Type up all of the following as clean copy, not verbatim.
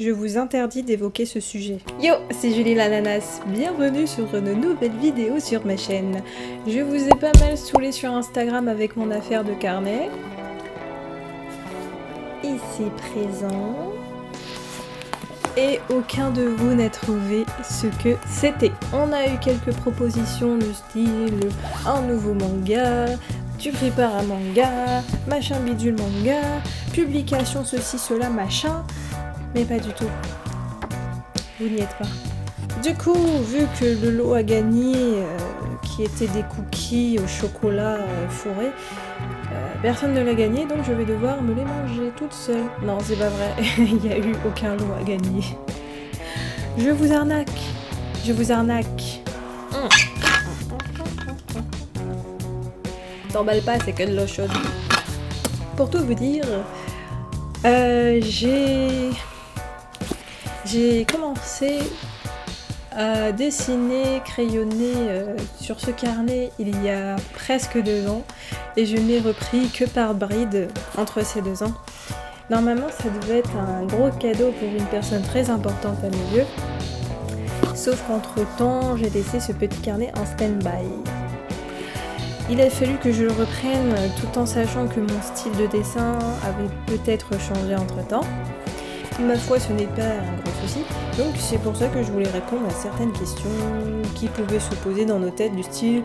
Je vous interdis d'évoquer ce sujet. Yo, c'est Julie l'ananas, bienvenue sur une nouvelle vidéo sur ma chaîne. Je vous ai pas mal saoulé sur Instagram avec mon affaire de carnet. Ici présent. Et aucun de vous n'a trouvé ce que c'était. On a eu quelques propositions du style un nouveau manga, tu prépares un manga, machin bidule manga, publication ceci, cela, machin. Mais pas du tout. Vous n'y êtes pas. Du coup, vu que le lot a gagné, qui était des cookies au chocolat fourré, personne ne l'a gagné, donc je vais devoir me les manger toute seule. Non, c'est pas vrai, il n'y a eu aucun lot à gagner. Je vous arnaque. Je vous arnaque. T'emballe pas, c'est que de l'eau chaude. Pour tout vous dire, j'ai commencé à dessiner, crayonner sur ce carnet il y a presque 2 ans et je n'ai repris que par bride entre ces 2 ans. Normalement, ça devait être un gros cadeau pour une personne très importante à mes yeux, sauf qu'entre-temps, j'ai laissé ce petit carnet en stand-by. Il a fallu que je le reprenne tout en sachant que mon style de dessin avait peut-être changé entre-temps. Ma foi, ce n'est pas un gros souci, donc c'est pour ça que je voulais répondre à certaines questions qui pouvaient se poser dans nos têtes du style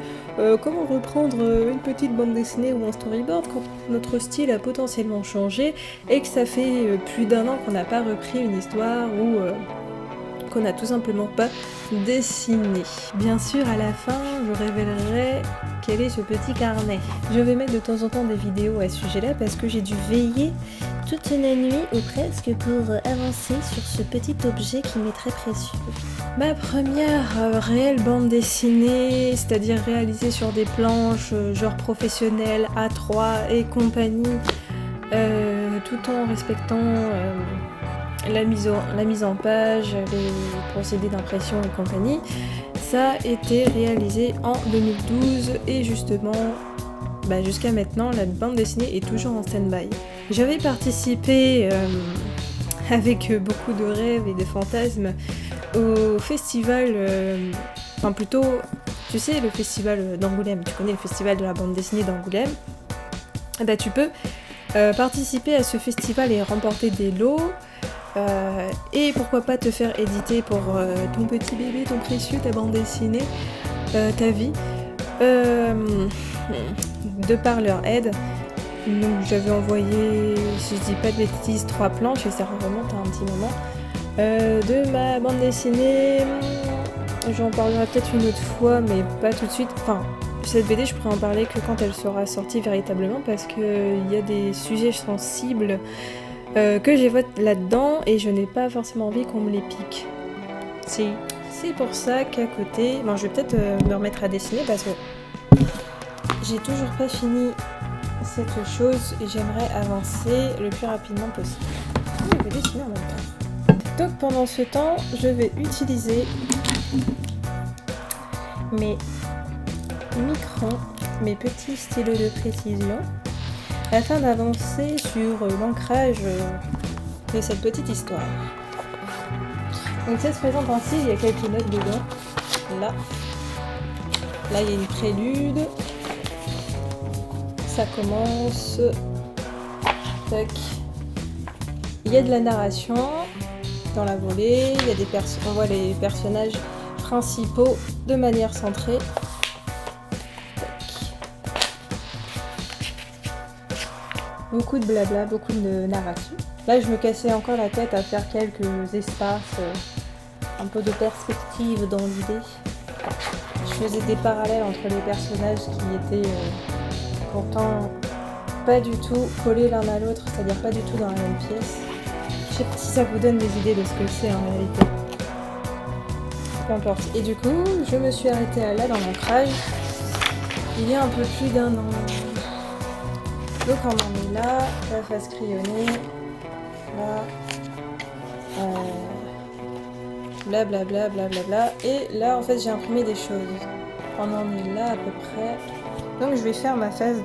comment reprendre une petite bande dessinée ou un storyboard quand notre style a potentiellement changé et que ça fait plus d'1 an qu'on n'a pas repris une histoire ou qu'on n'a tout simplement pas dessiné. Bien sûr, à la fin, je révélerai quel est ce petit carnet. Je vais mettre de temps en temps des vidéos à ce sujet-là parce que j'ai dû veiller toute la nuit ou presque pour avancer sur ce petit objet qui m'est très précieux. Ma première réelle bande dessinée, c'est-à-dire réalisée sur des planches genre professionnelles, A3 et compagnie, tout en respectant la mise en page, les procédés d'impression et compagnie, ça a été réalisé en 2012 et justement, jusqu'à maintenant, la bande dessinée est toujours en stand-by. J'avais participé avec beaucoup de rêves et de fantasmes au festival, tu sais, le festival d'Angoulême, tu connais le festival de la bande dessinée d'Angoulême, tu peux participer à ce festival et remporter des lots. Et pourquoi pas te faire éditer pour ton petit bébé, ton précieux, ta bande dessinée, ta vie, de par leur aide. Donc j'avais envoyé, si je dis pas de bêtises, 3 planches et ça remonte à un petit moment de ma bande dessinée. J'en parlerai peut-être une autre fois, mais pas tout de suite. Enfin, cette BD, je pourrais en parler que quand elle sera sortie véritablement parce qu'il y a des sujets sensibles que j'évoque là-dedans et je n'ai pas forcément envie qu'on me les pique. C'est pour ça qu'à côté, je vais peut-être me remettre à dessiner parce que j'ai toujours pas fini cette chose et j'aimerais avancer le plus rapidement possible. Je vais dessiner en même temps. Donc pendant ce temps, je vais utiliser mes microns, mes petits stylos de précision afin d'avancer sur l'ancrage de cette petite histoire. Donc ça se présente ainsi, il y a quelques notes dedans. Là, il y a une prélude. Ça commence. Tac. Il y a de la narration dans la volée. Il y a on voit les personnages principaux de manière centrée. Beaucoup de blabla, beaucoup de narration. Là, je me cassais encore la tête à faire quelques espaces, un peu de perspective dans l'idée. Je faisais des parallèles entre les personnages qui étaient pourtant pas du tout collés l'un à l'autre, c'est-à-dire pas du tout dans la même pièce. Je sais pas si ça vous donne des idées de ce que c'est en réalité. Peu importe. Et du coup, je me suis arrêtée là dans l'ancrage il y a un peu plus d'1 an. Donc on en est là, la face crayonnée, là, blablabla, blablabla, et là en fait j'ai imprimé des choses. On en est là à peu près. Donc je vais faire ma phase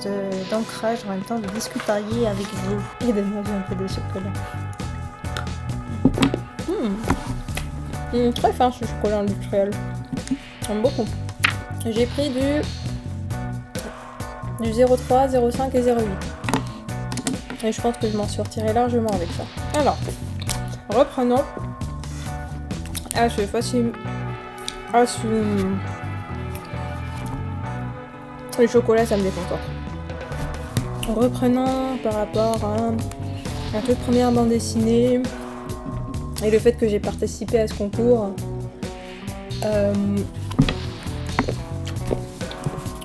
d'ancrage en même temps de discutarier avec vous et de manger un peu de chocolat. Très fin ce chocolat industriel. J'aime beaucoup. J'ai pris du 0,3, 0,5 et 0,8. Et je pense que je m'en sortirai largement avec ça. Alors, reprenons. Ah, c'est facile. Ah, le chocolat, ça me déconcentre. Reprenons par rapport à la toute première bande dessinée et le fait que j'ai participé à ce concours.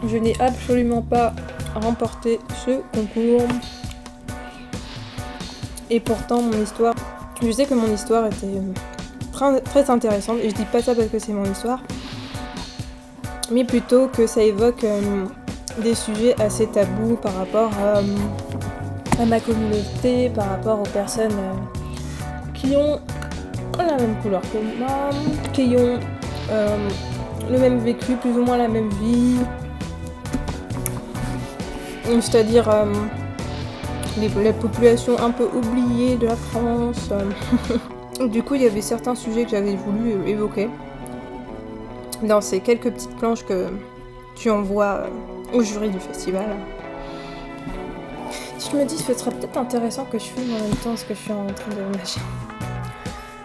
Je n'ai absolument pas remporté ce concours. Et pourtant, mon histoire... Je sais que mon histoire était très, très intéressante. Et je dis pas ça parce que c'est mon histoire. Mais plutôt que ça évoque des sujets assez tabous par rapport à ma communauté, par rapport aux personnes qui ont la même couleur que moi, qui ont le même vécu, plus ou moins la même vie. C'est-à-dire les populations un peu oubliées de la France. Du coup, il y avait certains sujets que j'avais voulu évoquer dans ces quelques petites planches que tu envoies au jury du festival. Je me dis que ce serait peut-être intéressant que je filme en même temps ce que je suis en train de mâcher.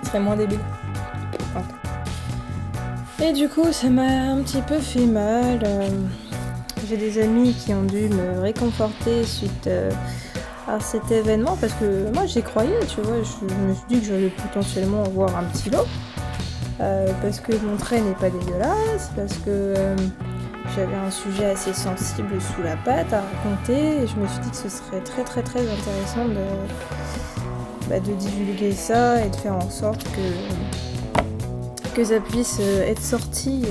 Ce serait moins débile. Et du coup, ça m'a un petit peu fait mal. J'ai des amis qui ont dû me réconforter suite à cet événement parce que moi j'y croyais, tu vois. Je me suis dit que j'allais potentiellement avoir un petit lot parce que mon trait n'est pas dégueulasse, parce que j'avais un sujet assez sensible sous la patte à raconter et je me suis dit que ce serait très très très intéressant de divulguer ça et de faire en sorte que ça puisse être sorti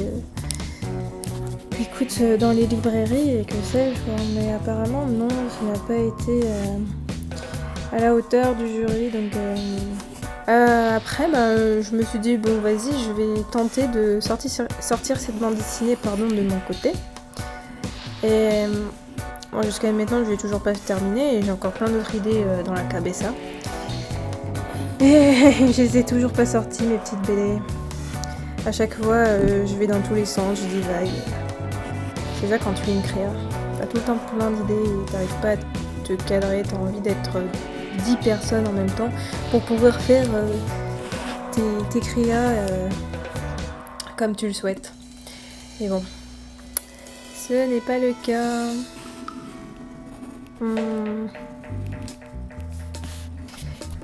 dans les librairies et que sais-je, mais apparemment non, ça n'a pas été à la hauteur du jury. Donc après je me suis dit bon vas-y, je vais tenter de sortir cette bande dessinée de mon côté. Et jusqu'à maintenant je l'ai toujours pas terminée et j'ai encore plein d'autres idées dans la cabessa. Et je les ai toujours pas sorties, mes petites BD. À chaque fois je vais dans tous les sens, je divague. C'est ça quand tu es une créa, t'as tout le temps plein d'idées et t'arrives pas à te cadrer, t'as envie d'être 10 personnes en même temps pour pouvoir faire tes créas comme tu le souhaites. Et bon, ce n'est pas le cas.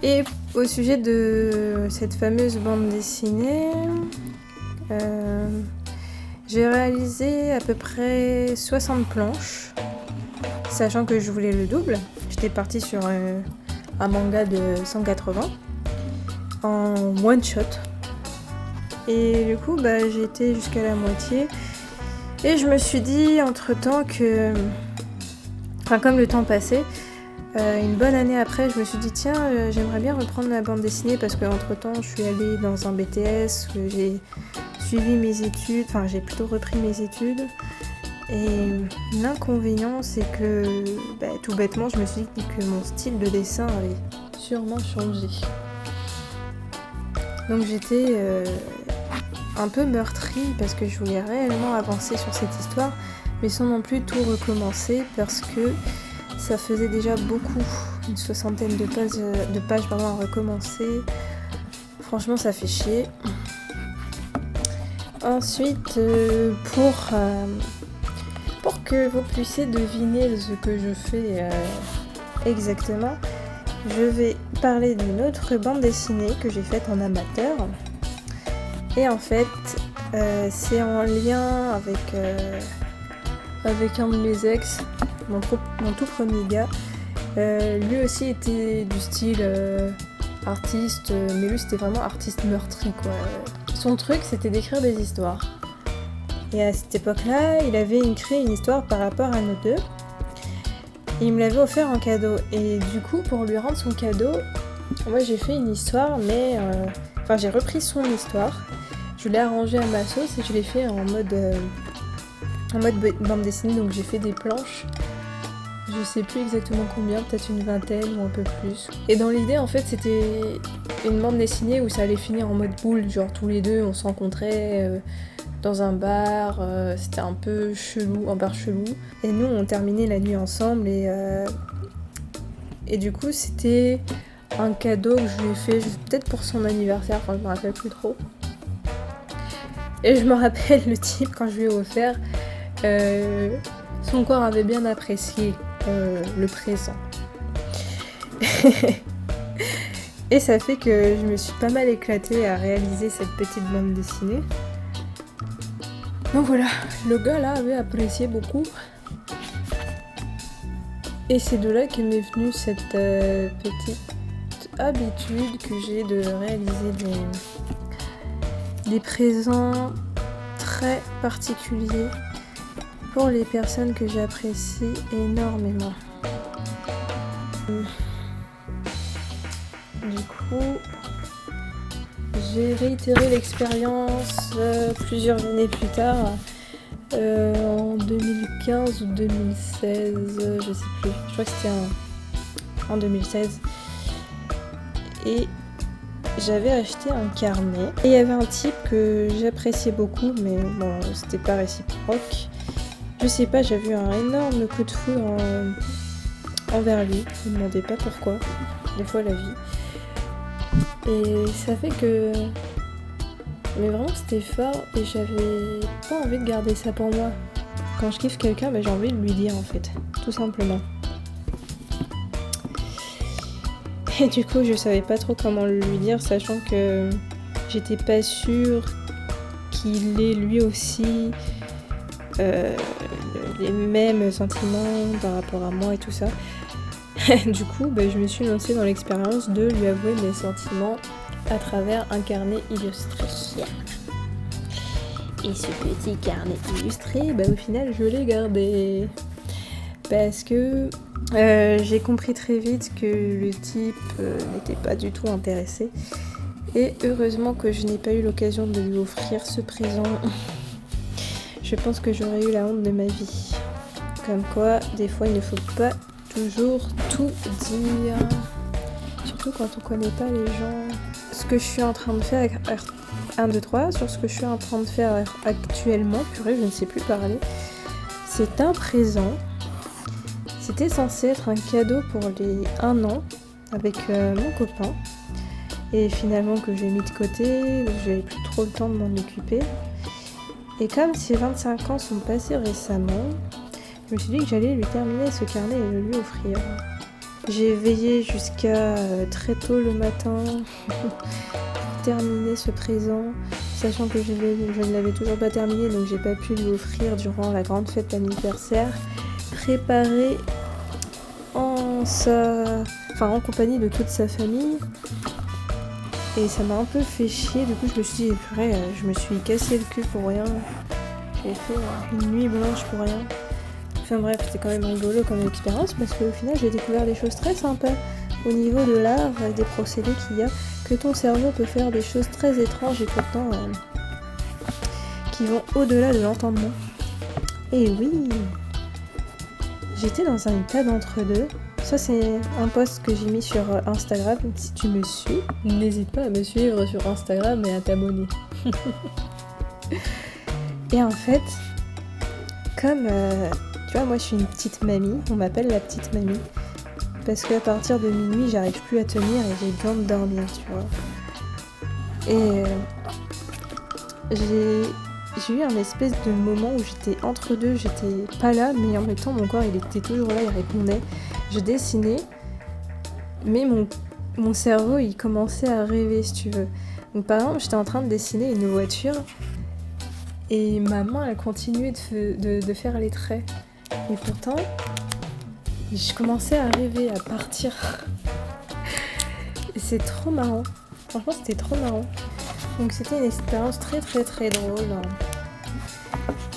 Et au sujet de cette fameuse bande dessinée, j'ai réalisé à peu près 60 planches, sachant que je voulais le double. J'étais partie sur un manga de 180 en one shot. Et du coup, j'ai été jusqu'à la moitié. Et je me suis dit entre-temps que... comme le temps passait, une bonne année après, je me suis dit tiens, j'aimerais bien reprendre la bande dessinée parce qu'entre-temps, je suis allée dans un BTS où j'ai suivi mes études, j'ai plutôt repris mes études. Et l'inconvénient, c'est que tout bêtement, je me suis dit que mon style de dessin avait sûrement changé. Donc j'étais un peu meurtrie parce que je voulais réellement avancer sur cette histoire, mais sans non plus tout recommencer parce que ça faisait déjà beaucoup, une 60aine de pages à recommencer. Franchement, ça fait chier. Ensuite, pour que vous puissiez deviner ce que je fais exactement, je vais parler d'une autre bande dessinée que j'ai faite en amateur. Et en fait, c'est en lien avec un de mes ex, mon tout premier gars. Lui aussi était du style artiste, mais lui c'était vraiment artiste meurtri quoi. Son truc c'était d'écrire des histoires. Et à cette époque-là, il avait créé une histoire par rapport à nous deux. Et il me l'avait offert en cadeau. Et du coup, pour lui rendre son cadeau, moi j'ai fait une histoire, mais... j'ai repris son histoire. Je l'ai arrangée à ma sauce et je l'ai fait en mode bande dessinée. Donc j'ai fait des planches je sais plus exactement combien, peut-être une vingtaine ou un peu plus. Et dans l'idée, en fait, c'était une bande dessinée où ça allait finir en mode boule, genre tous les deux on se rencontrait dans un bar, c'était un peu chelou, un bar chelou. Et nous on terminait la nuit ensemble et du coup c'était un cadeau que je lui ai fait peut-être pour son anniversaire, enfin je me rappelle plus trop. Et je me rappelle le type quand je lui ai offert, son corps avait bien apprécié le présent. Et ça fait que je me suis pas mal éclatée à réaliser cette petite bande dessinée. Donc voilà, le gars là avait apprécié beaucoup. Et c'est de là qu'est m'est venue cette petite habitude que j'ai de réaliser des présents très particuliers pour les personnes que j'apprécie énormément. Du coup, j'ai réitéré l'expérience plusieurs années plus tard, en 2015 ou 2016, je sais plus. Je crois que c'était en 2016. Et j'avais acheté un carnet. Et il y avait un type que j'appréciais beaucoup, mais bon, c'était pas réciproque. Je sais pas, j'avais eu un énorme coup de foudre envers lui. Je me demandais pas pourquoi. Des fois, la vie. Et ça fait que... Mais vraiment, c'était fort et j'avais pas envie de garder ça pour moi. Quand je kiffe quelqu'un, j'ai envie de lui dire en fait, tout simplement. Et du coup, je savais pas trop comment lui dire, sachant que j'étais pas sûre qu'il ait lui aussi les mêmes sentiments par rapport à moi et tout ça. Du coup, je me suis lancée dans l'expérience de lui avouer mes sentiments à travers un carnet illustré. Et ce petit carnet illustré, au final, je l'ai gardé. Parce que j'ai compris très vite que le type n'était pas du tout intéressé. Et heureusement que je n'ai pas eu l'occasion de lui offrir ce présent. Je pense que j'aurais eu la honte de ma vie. Comme quoi, des fois, il ne faut pas toujours tout dire. Surtout quand on connaît pas les gens. Ce que je suis en train de faire, 1, 2, 3, sur ce que je suis en train de faire actuellement, purée, je ne sais plus parler. C'est un présent. C'était censé être un cadeau pour les 1 an avec mon copain. Et finalement que j'ai mis de côté, j'avais plus trop le temps de m'en occuper. Et comme ces 25 ans sont passés récemment, je me suis dit que j'allais lui terminer ce carnet et le lui offrir. J'ai veillé jusqu'à très tôt le matin pour terminer ce présent, sachant que je ne l'avais toujours pas terminé, donc j'ai pas pu lui offrir durant la grande fête d'anniversaire, préparée en compagnie de toute sa famille. Et ça m'a un peu fait chier, du coup je me suis dit, purée, je me suis cassé le cul pour rien. J'ai fait une nuit blanche pour rien. Enfin bref, c'était quand même rigolo comme expérience parce qu'au final j'ai découvert des choses très sympas au niveau de l'art et des procédés qu'il y a, que ton cerveau peut faire des choses très étranges et pourtant qui vont au-delà de l'entendement. Et oui, j'étais dans un état d'entre-deux. Ça c'est un post que j'ai mis sur Instagram. Si tu me suis, n'hésite pas à me suivre sur Instagram et à t'abonner. Et en fait, comme tu vois, moi je suis une petite mamie, on m'appelle la petite mamie, parce qu'à partir de minuit j'arrive plus à tenir et j'ai besoin de dormir, tu vois. Et j'ai eu un espèce de moment où j'étais entre deux, j'étais pas là, mais en même temps mon corps il était toujours là, il répondait. Je dessinais, mais mon cerveau il commençait à rêver, si tu veux. Donc par exemple, j'étais en train de dessiner une voiture, et ma main elle continuait de faire les traits. Et pourtant, je commençais à rêver, à partir. Et c'est trop marrant. Franchement, c'était trop marrant. Donc c'était une expérience très très très drôle.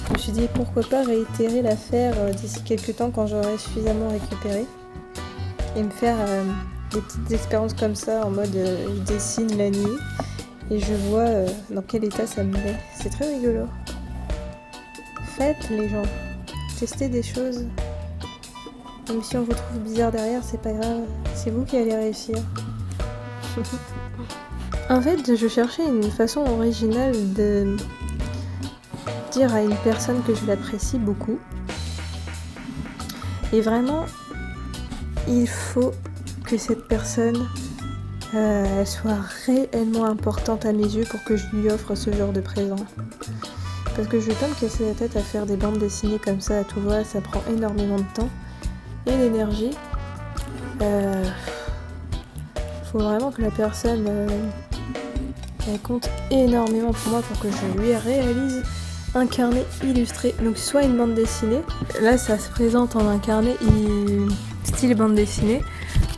Je me suis dit pourquoi pas réitérer l'affaire d'ici quelques temps quand j'aurai suffisamment récupéré. Et me faire des petites expériences comme ça en mode je dessine la nuit et je vois dans quel état ça me met. C'est très rigolo. Faites les gens. Tester des choses. Même si on vous trouve bizarre derrière, c'est pas grave, c'est vous qui allez réussir. En fait, je cherchais une façon originale de dire à une personne que je l'apprécie beaucoup. Et vraiment, il faut que cette personne elle soit réellement importante à mes yeux pour que je lui offre ce genre de présent. Parce que je vais pas me casser la tête à faire des bandes dessinées comme ça à tout va, ça prend énormément de temps et d'énergie. Faut vraiment que la personne elle compte énormément pour moi pour que je lui réalise un carnet illustré. Donc soit une bande dessinée, là ça se présente en un carnet style bande dessinée.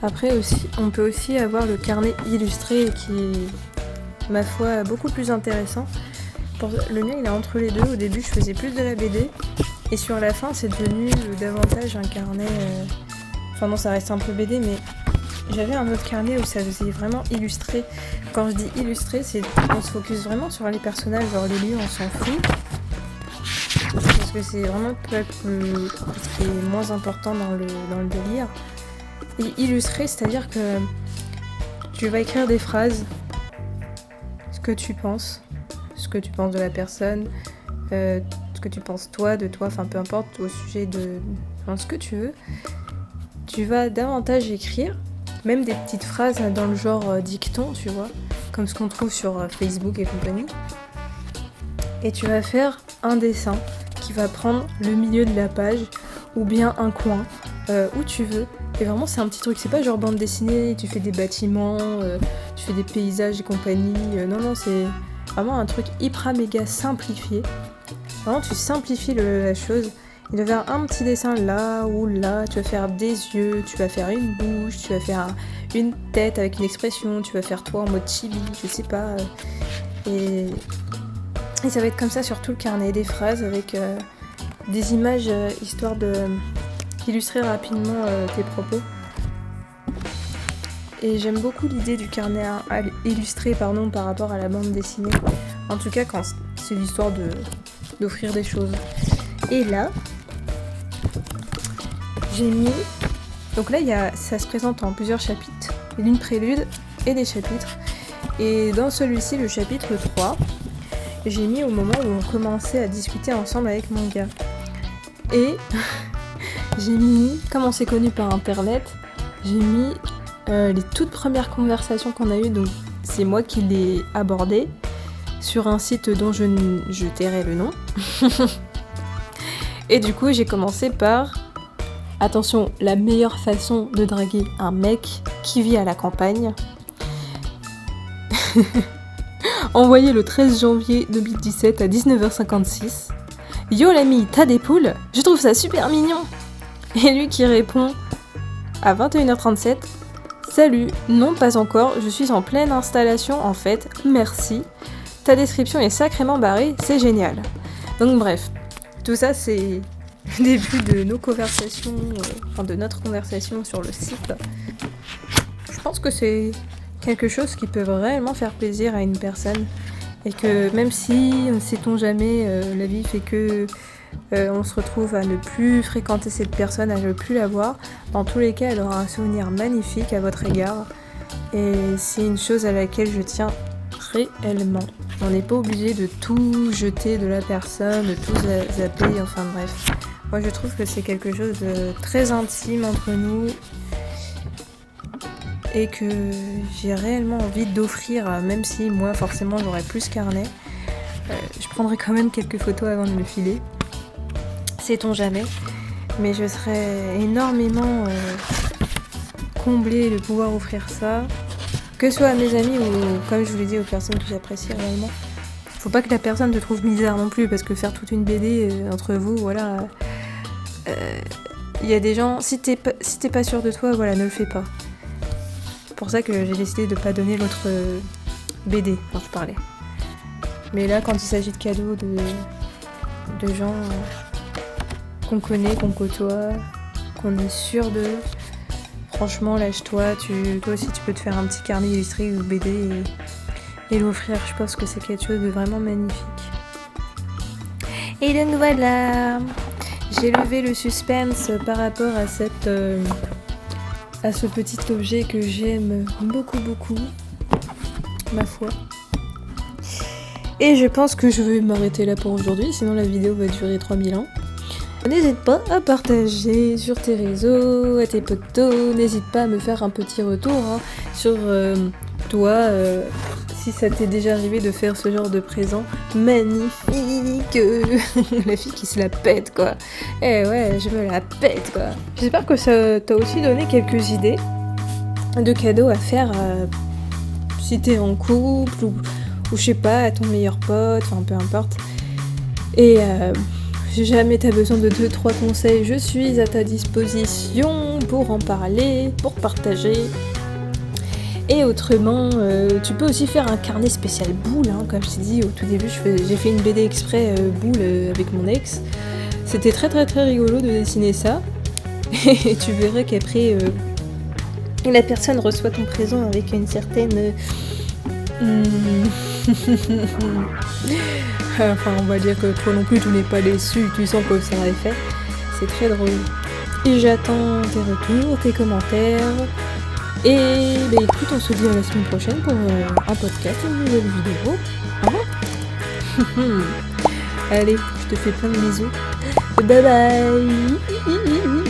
Après aussi, on peut aussi avoir le carnet illustré qui est, ma foi, beaucoup plus intéressant. Le mien il est entre les deux. Au début je faisais plus de la BD et sur la fin c'est devenu davantage un carnet. Enfin non, ça reste un peu BD, mais j'avais un autre carnet où ça faisait vraiment illustré. Quand je dis illustré, c'est on se focus vraiment sur les personnages, genre les lieux on s'en fout. Parce que c'est vraiment ce qui est moins important dans le délire. Et illustré, c'est-à-dire que tu vas écrire des phrases, ce que tu penses de la personne, ce que tu penses toi, de toi, enfin peu importe, au sujet de ce que tu veux. Tu vas davantage écrire, même des petites phrases dans le genre dicton, tu vois, comme ce qu'on trouve sur Facebook et compagnie. Et tu vas faire un dessin qui va prendre le milieu de la page ou bien un coin, où tu veux. Et vraiment c'est un petit truc, c'est pas genre bande dessinée, tu fais des bâtiments, tu fais des paysages et compagnie. Non, c'est vraiment un truc hyper méga simplifié. Vraiment tu simplifies la chose. Il va faire un petit dessin là ou là, tu vas faire des yeux, tu vas faire une bouche, tu vas faire une tête avec une expression, tu vas faire toi en mode chibi, je sais pas. Et ça va être comme ça sur tout le carnet, des phrases avec des images histoire d'illustrer rapidement tes propos. Et j'aime beaucoup l'idée du carnet illustré par rapport à la bande dessinée. En tout cas quand c'est l'histoire d'offrir des choses. Et là, j'ai mis... Donc là, ça se présente en plusieurs chapitres. Une prélude et des chapitres. Et dans celui-ci, le chapitre 3, j'ai mis au moment où on commençait à discuter ensemble avec mon gars. Et j'ai mis, comme on s'est connus par internet, j'ai mis les toutes premières conversations qu'on a eues. Donc c'est moi qui l'ai abordé sur un site dont je tairai le nom. Et du coup, j'ai commencé par... Attention, la meilleure façon de draguer un mec qui vit à la campagne. Envoyé le 13 janvier 2017 à 19h56. Yo l'ami, t'as des poules ? Je trouve ça super mignon. Et lui qui répond à 21h37. Salut, non pas encore, je suis en pleine installation en fait, merci. Ta description est sacrément barrée, c'est génial. Donc bref, tout ça c'est... le début de nos conversations, de notre conversation sur le site. Je pense que c'est quelque chose qui peut réellement faire plaisir à une personne et que même si, sait-on jamais, la vie fait que on se retrouve à ne plus fréquenter cette personne, à ne plus la voir, dans tous les cas elle aura un souvenir magnifique à votre égard et c'est une chose à laquelle je tiens réellement. On n'est pas obligé de tout jeter de la personne, de tout zapper, enfin bref. Moi je trouve que c'est quelque chose de très intime entre nous et que j'ai réellement envie d'offrir, même si moi forcément j'aurais plus carnet. Je prendrai quand même quelques photos avant de me filer, sait-on jamais, mais je serais énormément comblée de pouvoir offrir ça, que ce soit à mes amis ou comme je vous l'ai dit aux personnes que j'apprécie réellement. Faut pas que la personne te trouve bizarre non plus, parce que faire toute une BD entre vous, voilà... y a des gens, si t'es pas sûr de toi, voilà, ne le fais pas. C'est pour ça que j'ai décidé de pas donner l'autre BD dont je parlais. Mais là, quand il s'agit de cadeaux de gens qu'on connaît, qu'on côtoie, qu'on est sûr d'eux, franchement, lâche-toi. Toi aussi, tu peux te faire un petit carnet illustré ou BD et l'offrir. Je pense que c'est quelque chose de vraiment magnifique. Et donc voilà. J'ai levé le suspense par rapport à ce petit objet que j'aime beaucoup, ma foi. Et je pense que je vais m'arrêter là pour aujourd'hui, sinon la vidéo va durer 3000 ans. N'hésite pas à partager sur tes réseaux, à tes potos, n'hésite pas à me faire un petit retour sur toi, si ça t'est déjà arrivé de faire ce genre de présent magnifique. La fille qui se la pète quoi. Eh ouais, je me la pète quoi. J'espère que ça t'a aussi donné quelques idées de cadeaux à faire si t'es en couple ou je sais pas, à ton meilleur pote, enfin peu importe. Et si jamais t'as besoin de 2-3 conseils, je suis à ta disposition pour en parler, pour partager. Et autrement, tu peux aussi faire un carnet spécial boule, comme je t'ai dit au tout début, j'ai fait une BD exprès boule avec mon ex. C'était très rigolo de dessiner ça. Et tu verrais qu'après, la personne reçoit ton présent avec une certaine... Enfin, on va dire que toi non plus, tu n'es pas déçu, tu sens que ça a fait. C'est très drôle. Et j'attends tes retours, tes commentaires. Et bah écoute, on se dit à la semaine prochaine pour un podcast, une nouvelle vidéo. Au revoir. Allez, je te fais plein de bisous. Bye bye.